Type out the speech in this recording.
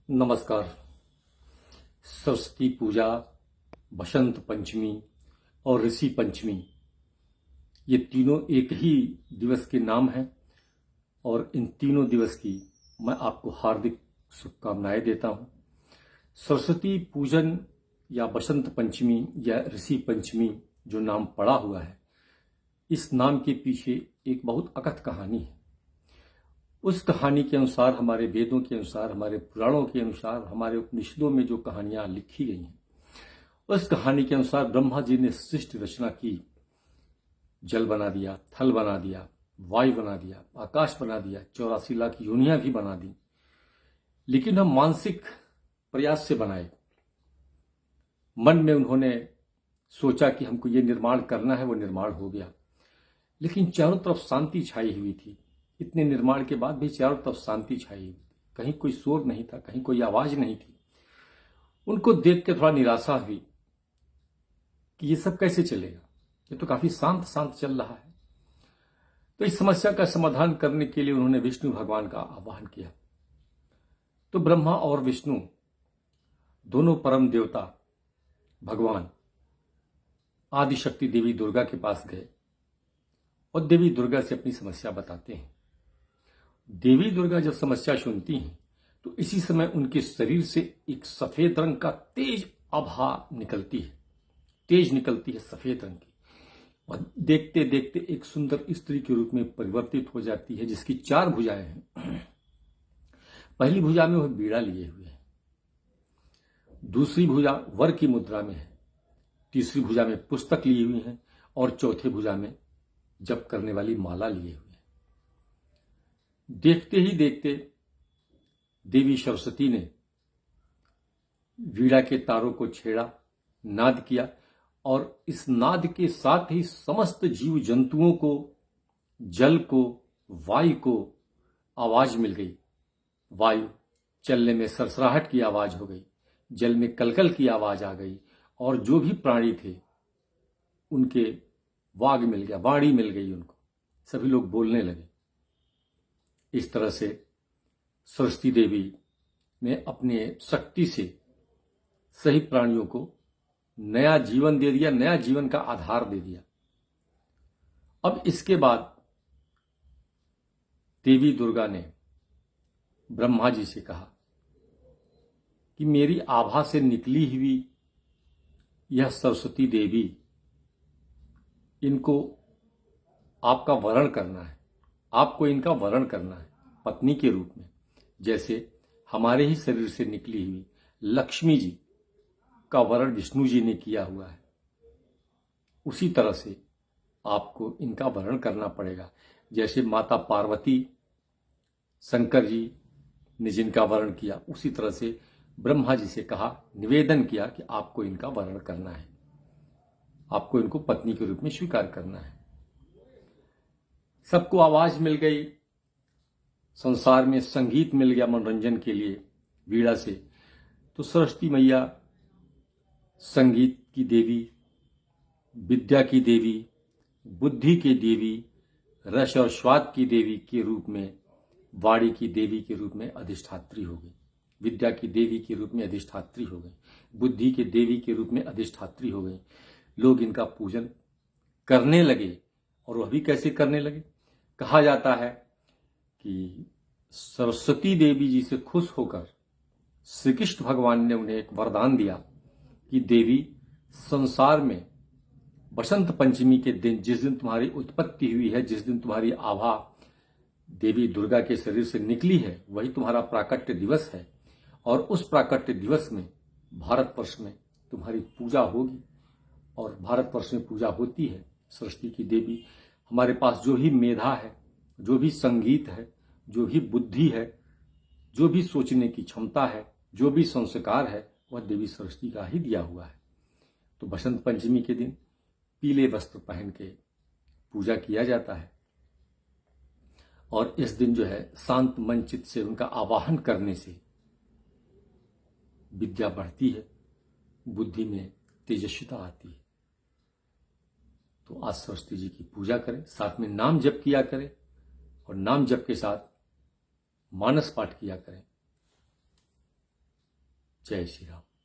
नमस्कार। सरस्वती पूजा, बसंत पंचमी और ऋषि पंचमी ये तीनों एक ही दिवस के नाम हैं और इन तीनों दिवस की मैं आपको हार्दिक शुभकामनाएं देता हूं। सरस्वती पूजन या बसंत पंचमी या ऋषि पंचमी जो नाम पड़ा हुआ है, इस नाम के पीछे एक बहुत अकथ कहानी है। उस कहानी के अनुसार, हमारे वेदों के अनुसार, हमारे पुराणों के अनुसार, हमारे उपनिषदों में जो कहानियां लिखी गई हैं, उस कहानी के अनुसार ब्रह्मा जी ने सृष्टि रचना की। जल बना दिया, थल बना दिया, वायु बना दिया, आकाश बना दिया, 84 लाख योनियां भी बना दी। लेकिन हम मानसिक प्रयास से बनाए। मन में उन्होंने सोचा कि हमको ये निर्माण करना है, वो निर्माण हो गया। लेकिन चारों तरफ शांति छाई हुई थी। इतने निर्माण के बाद भी चारों तरफ शांति छाई हुई थी। कहीं कोई शोर नहीं था, कहीं कोई आवाज नहीं थी। उनको देख के थोड़ा निराशा हुई कि ये सब कैसे चलेगा, ये तो काफी शांत शांत चल रहा है। तो इस समस्या का समाधान करने के लिए उन्होंने विष्णु भगवान का आह्वान किया। तो ब्रह्मा और विष्णु दोनों परम देवता भगवान आदिशक्ति देवी दुर्गा के पास गए और देवी दुर्गा से अपनी समस्या बताते हैं। देवी दुर्गा जब समस्या सुनती हैं तो इसी समय उनके शरीर से एक सफेद रंग का तेज आभा निकलती है, सफेद रंग की, और देखते देखते एक सुंदर स्त्री के रूप में परिवर्तित हो जाती है, जिसकी 4 भुजाएं हैं। पहली भुजा में वह बीड़ा लिए हुए है, दूसरी भुजा वर की मुद्रा में है, तीसरी भुजा में पुस्तक लिए हुई है और चौथे भुजा में जप करने वाली माला लिए हुए। देखते ही देखते देवी सरस्वती ने वीणा के तारों को छेड़ा, नाद किया, और इस नाद के साथ ही समस्त जीव जंतुओं को, जल को, वायु को आवाज मिल गई। वायु चलने में सरसराहट की आवाज हो गई, जल में कलकल की आवाज आ गई, और जो भी प्राणी थे उनके वाग मिल गया, वाणी मिल गई उनको। सभी लोग बोलने लगे। इस तरह से सरस्वती देवी ने अपने शक्ति से सही प्राणियों को नया जीवन दे दिया, नया जीवन का आधार दे दिया। अब इसके बाद देवी दुर्गा ने ब्रह्मा जी से कहा कि मेरी आभा से निकली हुई यह सरस्वती देवी, इनको आपका वरण करना है, आपको इनका वरण करना है पत्नी के रूप में। जैसे हमारे ही शरीर से निकली हुई लक्ष्मी जी का वरण विष्णु जी ने किया हुआ है, उसी तरह से आपको इनका वरण करना पड़ेगा। जैसे माता पार्वती शंकर जी ने जिनका वरण किया, उसी तरह से ब्रह्मा जी से कहा, निवेदन किया कि आपको इनका वरण करना है, आपको इनको पत्नी के रूप में स्वीकार करना है। सबको आवाज मिल गई, संसार में संगीत मिल गया मनोरंजन के लिए वीणा से। तो सरस्वती मैया संगीत की देवी, विद्या की देवी, बुद्धि की देवी, रस और स्वाद की देवी के रूप में, वाणी की देवी के रूप में अधिष्ठात्री हो गई, विद्या की देवी के रूप में अधिष्ठात्री हो गई, बुद्धि के देवी के रूप में अधिष्ठात्री हो गई। लोग इनका पूजन करने लगे। और वह भी कैसे करने लगे? कहा जाता है कि सरस्वती देवी जी से खुश होकर श्री कृष्ण भगवान ने उन्हें एक वरदान दिया कि देवी, संसार में बसंत पंचमी के दिन, जिस दिन तुम्हारी उत्पत्ति हुई है, जिस दिन तुम्हारी आभा देवी दुर्गा के शरीर से निकली है, वही तुम्हारा प्राकट्य दिवस है। और उस प्राकट्य दिवस में भारतवर्ष में तुम्हारी पूजा होगी, और भारतवर्ष में पूजा होती है सरस्वती की देवी। हमारे पास जो भी मेधा है, जो भी संगीत है, जो भी बुद्धि है, जो भी सोचने की क्षमता है, जो भी संस्कार है, वह देवी सरस्वती का ही दिया हुआ है। तो बसंत पंचमी के दिन पीले वस्त्र पहन के पूजा किया जाता है, और इस दिन जो है शांत मन चित्त से उनका आवाहन करने से विद्या बढ़ती है, बुद्धि में तेजस्विता आती है। तो आज सरस्वती जी की पूजा करें, साथ में नाम जप किया करें, और नाम जप के साथ मानस पाठ किया करें। जय श्री राम।